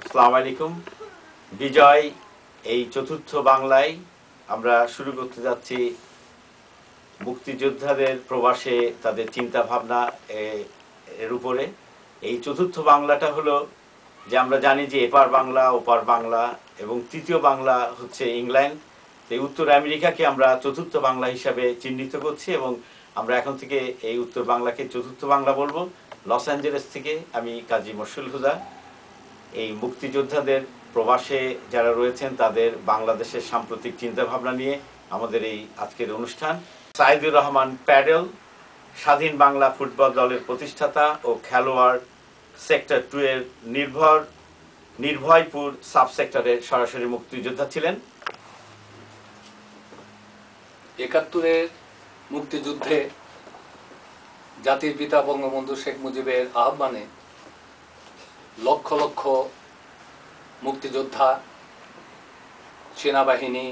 আসসালামু আলাইকুম। বিজয় এই চতুর্থ বাংলায় আমরা শুরু করতে যাচ্ছি মুক্তিযোদ্ধাদের প্রবাসে তাদের চিন্তা ভাবনা এর উপরে। এই চতুর্থ বাংলাটা হলো যে আমরা জানি যে এপার বাংলা ওপার বাংলা এবং তৃতীয় বাংলা হচ্ছে ইংল্যান্ড। এই উত্তর আমেরিকাকে আমরা চতুর্থ বাংলা হিসাবে চিহ্নিত করছি এবং আমরা এখন থেকে এই উত্তর বাংলাকে চতুর্থ বাংলা বলবো। লস অ্যাঞ্জেলেস থেকে আমি কাজী মশরুল হুদা এই মুক্তিযোদ্ধাদের প্রবাসে যারা রয়েছেন তাদের বাংলাদেশের সাম্প্রতিক চিন্তাভাবনা নিয়ে আমাদের এই আজকের অনুষ্ঠান। সাইদুর রহমান প্যাডেল, স্বাধীন বাংলা ফুটবল দলের প্রতিষ্ঠাতা ও খেলোয়াড়, সেক্টর 2 এর নির্ভয়পুর সাব সেক্টরের সরাসরি মুক্তিযোদ্ধা ছিলেন। ৭১-এর মুক্তিযুদ্ধে জাতির পিতা বঙ্গবন্ধু শেখ মুজিবের আহ্বানে লক্ষ লক্ষ মুক্তিযোদ্ধা, সেনাবাহিনী,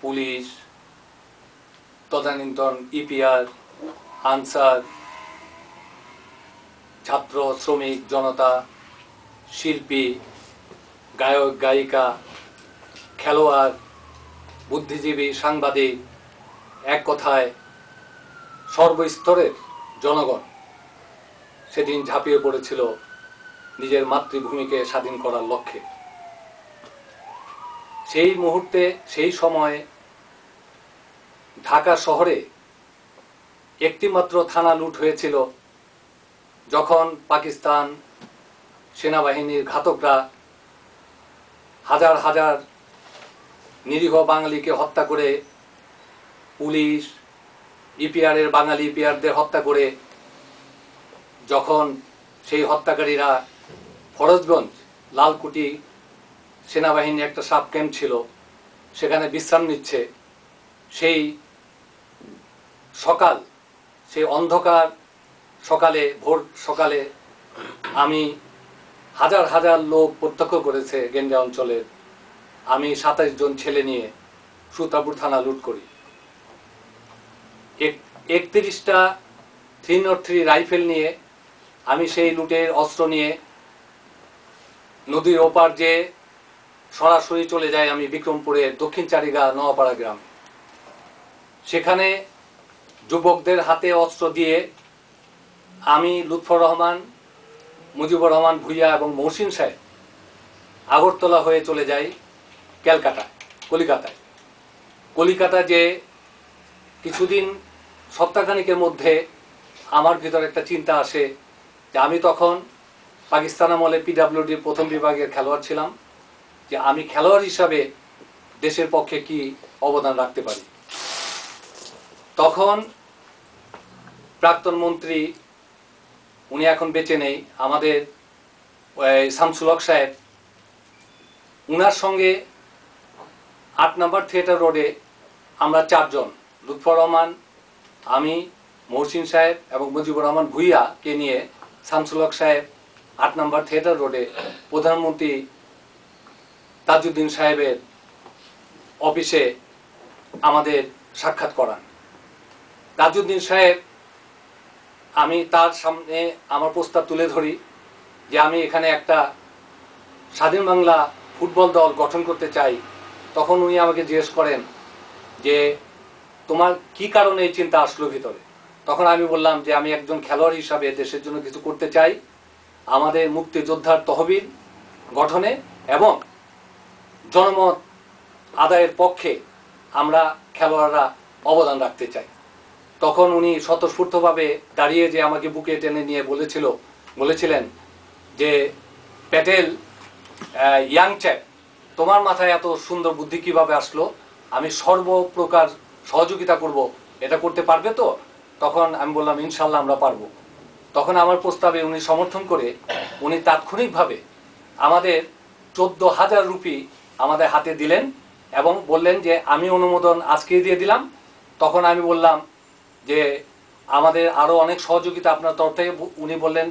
পুলিশ, তদানীন্তন ইপিআর, আনসার, ছাত্র, শ্রমিক জনতা, শিল্পী, গায়ক গায়িকা, খেলোয়াড়, বুদ্ধিজীবী, সাংবাদিক, এক কথায় সর্বস্তরের জনগণ সেদিন ঝাঁপিয়ে পড়েছিল নিজের মাতৃভূমিকে স্বাধীন করার লক্ষ্যে। সেই মুহূর্তে, সেই সময়ে ঢাকা শহরে একটিমাত্র থানা লুট হয়েছিল যখন পাকিস্তান সেনাবাহিনীর ঘাতকরা হাজার হাজার নিরীহ বাঙালিকে হত্যা করে, পুলিশ, ইপিআরের বাঙালি ইপিআরদের হত্যা করে, যখন সেই হত্যাকারীরা ফরজগঞ্জ লালকুটি সেনাবাহিনীর একটা সাব ক্যাম্প ছিল সেখানে বিশ্রাম নিচ্ছে, সেই সকাল, সেই অন্ধকার সকালে, ভোর সকালে আমি হাজার হাজার লোক প্রত্যক্ষ করেছে গেন্ডা অঞ্চলের, আমি ২৭ জন ছেলে নিয়ে সুতাপুর থানা লুট করি। ৩১টা 303 রাইফেল নিয়ে আমি সেই লুটের অস্ত্র নিয়ে নদীর ওপার যে সরাসরি চলে যাই আমি বিক্রমপুরের দক্ষিণ চারিগা নোয়াপাড়া গ্রাম। সেখানে যুবকদের হাতে অস্ত্র দিয়ে আমি, লুৎফর রহমান, মুজিবুর রহমান ভূঁইয়া এবং মহসিন সাহেব আগরতলা হয়ে চলে যাই কলিকাতায়। কলিকাতা যে কিছুদিন, সপ্তাহখানিকের মধ্যে আমার ভিতর একটা চিন্তা আসে যে আমি তখন পাকিস্তান আমলে পিডাব্লিউডির প্রথম বিভাগের খেলোয়াড় ছিলাম, যে আমি খেলোয়াড় হিসাবে দেশের পক্ষে কি অবদান রাখতে পারি। তখন প্রাক্তন মন্ত্রী, উনি এখন বেঁচে নেই, আমাদের শামসুল হক সাহেব, উনার সঙ্গে ৮ নম্বর থিয়েটার রোডে আমরা 4 জন, লুৎফর রহমান, আমি, মহসিন সাহেব এবং মুজিবুর রহমান ভূঁইয়াকে নিয়ে শামসুল হক সাহেব ৮ নম্বর থিয়েটার রোডে প্রধানমন্ত্রী তাজউদ্দিন সাহেবের অফিসে আমাদের সাক্ষাৎ করান। তাজউদ্দিন সাহেব, আমি তার সামনে আমার প্রস্তাব তুলে ধরি যে আমি এখানে একটা স্বাধীন বাংলা ফুটবল দল গঠন করতে চাই। তখন উনি আমাকে জিজ্ঞেস করেন যে তোমার কি কারণে এই চিন্তা আসলো ভিতরে। তখন আমি বললাম যে আমি একজন খেলোয়াড় হিসাবে দেশের জন্য কিছু করতে চাই, আমাদের মুক্তিযোদ্ধার তহবিল গঠনে এবং জনমত আদায়ের পক্ষে আমরা খেলোয়াড়রা অবদান রাখতে চাই। তখন উনি স্বতঃস্ফূর্তভাবে দাঁড়িয়ে যে আমাকে বুকে টেনে নিয়ে বলেছিলেন যে প্যাটেল, ইয়াং চ্যাপ, তোমার মাথায় এত সুন্দর বুদ্ধি কিভাবে আসলো, আমি সর্বপ্রকার সহযোগিতা করব, এটা করতে পারবে তো? তখন আমি বললাম ইনশাল্লাহ আমরা পারবো। তখন আমার প্রস্তাবে উনি সমর্থন করে উনি তাৎক্ষণিকভাবে আমাদের 14,000 রুপি আমাদের হাতে দিলেন এবং বললেন যে আমি অনুমোদন আজকেই দিয়ে দিলাম। তখন আমি বললাম যে আমাদের আরো অনেক সহযোগিতা আপনার তরফ থেকে, উনি বললেন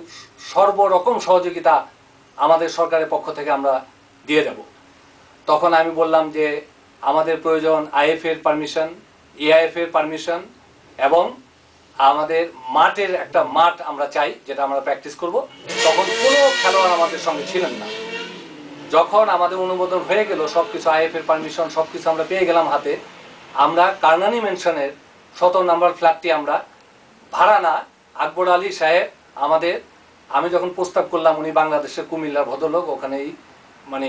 সর্বরকম সহযোগিতা আমাদের সরকারের পক্ষ থেকে আমরা দিয়ে দেব। তখন আমি বললাম যে আমাদের প্রয়োজন আইএফ এর পারমিশন, এআইএফ এর পারমিশন এবং আমাদের মাঠের একটা মাঠ আমরা চাই যেটা আমরা প্র্যাকটিস করব। তখন কোনো খেলোয়াড় আমাদের সঙ্গে ছিলেন না। যখন আমাদের অনুমোদন হয়ে গেল সবকিছু, আইএফ এর পারমিশন সবকিছু আমরা পেয়ে গেলাম হাতে, আমরা কারনানি মেনশনের 17 নম্বর ফ্ল্যাটটি আমরা ভাড়া না, আকবর আলী সাহেব আমাদের, আমি যখন প্রস্তাব করলাম, উনি বাংলাদেশের কুমিল্লার ভদ্রলোক, ওখানেই মানে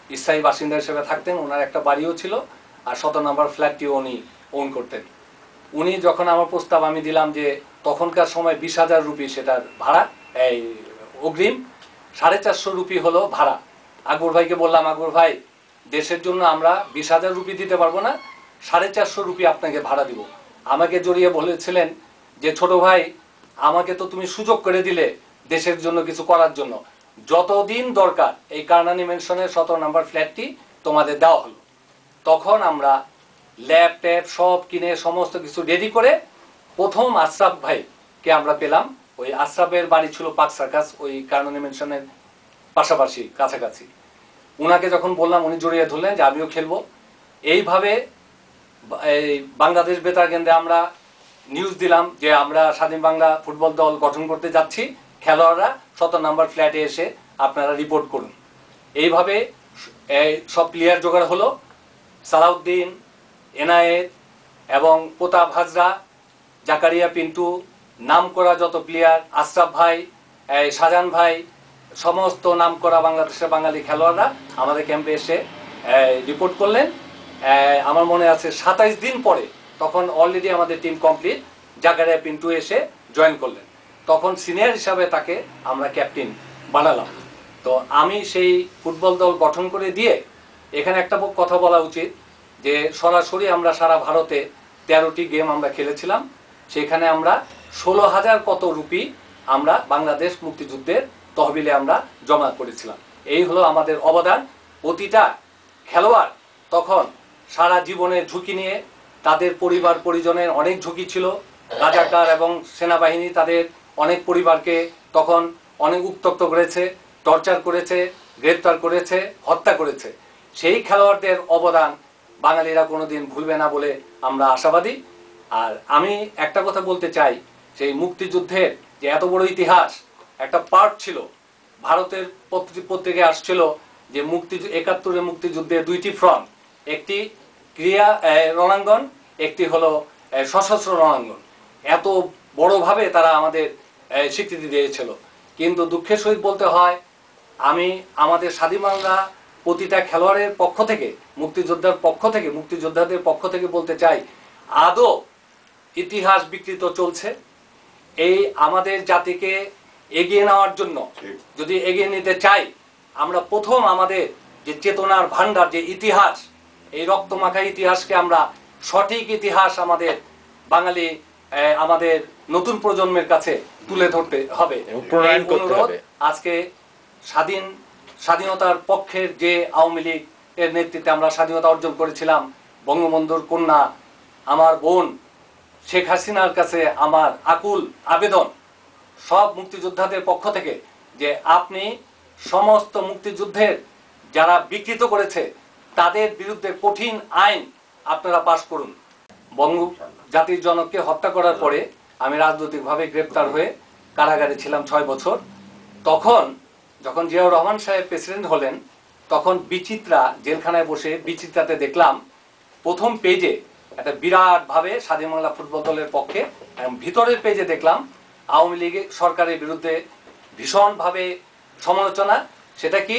স্থায়ী বাসিন্দা হিসেবে থাকতেন, ওনার একটা বাড়িও ছিল, আর 17 নম্বর ফ্ল্যাটটিও উনি ওন করতেন। উনি যখন আমার প্রস্তাব আমি দিলাম যে তখনকার সময় 20,000 রুপি সেটার ভাড়া, এই অগ্রিম, 450 রুপি হলো ভাড়া। আকবর ভাইকে বললাম, আকবর ভাই দেশের জন্য আমরা 20,000 রুপি দিতে পারবো না, 450 রুপি আপনাকে ভাড়া দিব। আমাকে জড়িয়ে বলেছিলেন যে ছোট ভাই, আমাকে তো তুমি সুযোগ করে দিলে দেশের জন্য কিছু করার জন্য, যতদিন দরকার এই কারনানি মেনশনের 17 নম্বর ফ্ল্যাটটি তোমাদের দেওয়া হলো। তখন আমরা ল্যাব ট্যাব সব কিনে সমস্ত কিছু রেডি করে প্রথম আশরাফ ভাইকে আমরা পেলাম। ওই আশরাফের বাড়ি ছিল পার্ক সার্কাস, ওই কারনানি মেনশনের পাশাপাশি কাছাকাছি। উনাকে যখন বললাম, উনি জড়িয়ে ধরলেন যে আমিও খেলবো। এইভাবে এই বাংলাদেশ বেতার কেন্দ্রে আমরা নিউজ দিলাম যে আমরা স্বাধীন বাংলা ফুটবল দল গঠন করতে যাচ্ছি, খেলোয়াড়রা 17 নম্বর ফ্ল্যাটে এসে আপনারা রিপোর্ট করুন। এইভাবে সব প্লেয়ার জোগাড় হলো, সালাউদ্দিন, এনায়েত এবং প্রতাপ হাজরা, জাকারিয়া পিন্টু, নাম করা যত প্লেয়ার, আশরাফ ভাই, শাহজাহান ভাই, সমস্ত নাম করা বাংলাদেশের বাঙালি খেলোয়াড়রা আমাদের ক্যাম্পে এসে রিপোর্ট করলেন। আমার মনে আছে 27 দিন পরে, তখন অলরেডি আমাদের টিম কমপ্লিট, জাকারিয়া পিন্টু এসে জয়েন করলেন। তখন সিনিয়র হিসাবে তাকে আমরা ক্যাপ্টেন বানালাম। তো আমি সেই ফুটবল দল গঠন করে দিয়ে, এখানে একটা কথা বলা উচিত যে সরাসরি আমরা সারা ভারতে 13টি গেম আমরা খেলেছিলাম। সেখানে আমরা 16,000 কত রুপি আমরা বাংলাদেশ মুক্তিযুদ্ধের তহবিলে আমরা জমা করেছিলাম। এই হলো আমাদের অবদান। প্রতিটা খেলোয়াড় তখন সারা জীবনের ঝুঁকি নিয়ে, তাদের পরিবার পরিজনের অনেক ঝুঁকি ছিল, রাজাকার এবং সেনাবাহিনী তাদের অনেক পরিবারকে তখন অনেক উত্ত্যক্ত করেছে, টর্চার করেছে, গ্রেপ্তার করেছে, হত্যা করেছে। সেই খেলোয়াড়দের অবদান বাঙালিরা কোনোদিন ভুলবে না বলে আমরা আশাবাদী। আর আমি একটা কথা বলতে চাই, সেই মুক্তিযুদ্ধের যে এত বড় ইতিহাস, একটা পার্ট ছিল ভারতের পত্রিকায় আসছিল যে 71-এর মুক্তিযুদ্ধের 2টি ফ্রন্ট, একটি ক্রিয়া রণাঙ্গন, একটি হলো সশস্ত্র রণাঙ্গন। এত বড়ভাবে তারা আমাদের স্বীকৃতি দিয়েছিল। কিন্তু দুঃখের সহিত বলতে হয়, আমি আমাদের স্বাধীন বাংলা প্রতিটা খেলোয়াড়ের পক্ষ থেকে, মুক্তিযোদ্ধাদের পক্ষ থেকে বলতে চাই, আদৌ ইতিহাস বিকৃত চলছে। এই আমাদের জাতিকে এগিয়ে নেওয়ার জন্য যদি এগিয়ে নিতে চাই, আমরা প্রথম আমাদের যে চেতনার ভান্ডার, যে ইতিহাস, এই রক্তমাখা ইতিহাসকে আমরা সঠিক ইতিহাস আমাদের বাঙালি আমাদের নতুন প্রজন্মের কাছে তুলে ধরতে হবে। এই অনুরোধ আজকে স্বাধীনতার পক্ষের যে আওয়ামী লীগ এর নেতৃত্বে আমরা স্বাধীনতা অর্জন করেছিলাম, বঙ্গবন্ধুর কন্যা আমার বোন শেখ হাসিনার কাছে আমার আকুল আবেদন সব মুক্তিযোদ্ধাদের পক্ষ থেকে যে আপনি সমস্ত মুক্তিযুদ্ধের যারা বিকৃত করেছে তাদের বিরুদ্ধে কঠিন আইন আপনারা পাশ করুন। বঙ্গ জাতির জনককে হত্যা করার পরে আমি রাজনৈতিকভাবে গ্রেপ্তার হয়ে কারাগারে ছিলাম 6 বছর। তখন যখন জিয়াউর রহমান সাহেব প্রেসিডেন্ট হলেন, তখন বিচিত্রা জেলখানায় বসে বিচিত্রাতে দেখলাম প্রথম পেজে একটা বিরাটভাবে স্বাধীন বাংলা ফুটবল দলের পক্ষে, ভিতরের পেজে দেখলাম আওয়ামী লীগ সরকারের বিরুদ্ধে ভীষণভাবে সমালোচনা। সেটা কি,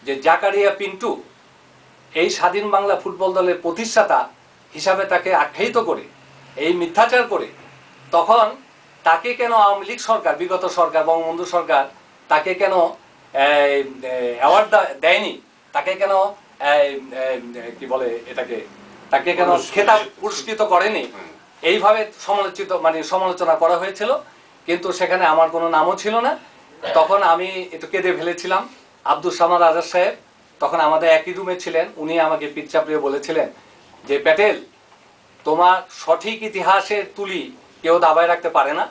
যে জাকারিয়া পিন্টু এই স্বাধীন বাংলা ফুটবল দলের প্রতিষ্ঠাতা হিসাবে তাকে আখ্যায়িত করে, এই মিথ্যাচার করে, তখন তাকে কেন আওয়ামী লীগ সরকার, বিগত সরকার, বঙ্গবন্ধু সরকার তাকে কেন অ্যাওয়ার্ড দেয়নি, তাকে কেন কি বলে এটাকে, তাকে কেন খেতাব পুরস্কৃত করেনি, এইভাবে সমালোচনা করা হয়েছিল। কিন্তু সেখানে আমার কোনো নামও ছিল না। তখন আমি একটু কেঁদে ফেলেছিলাম। আব্দুল সামাদ আজাদ সাহেব তখন আমাদের একই রুমে ছিলেন, উনি আমাকে পিঠ চাপড়িয়ে বলেছিলেন যে প্যাটেল, তোমার সঠিক ইতিহাসের তুলি কেউ দাবায় রাখতে পারে না,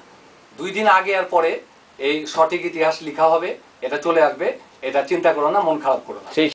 2 দিন আগে আর পরে এই সঠিক ইতিহাস লেখা হবে, এটা চলে আসবে, এটা চিন্তা করো না, মন খারাপ করো না।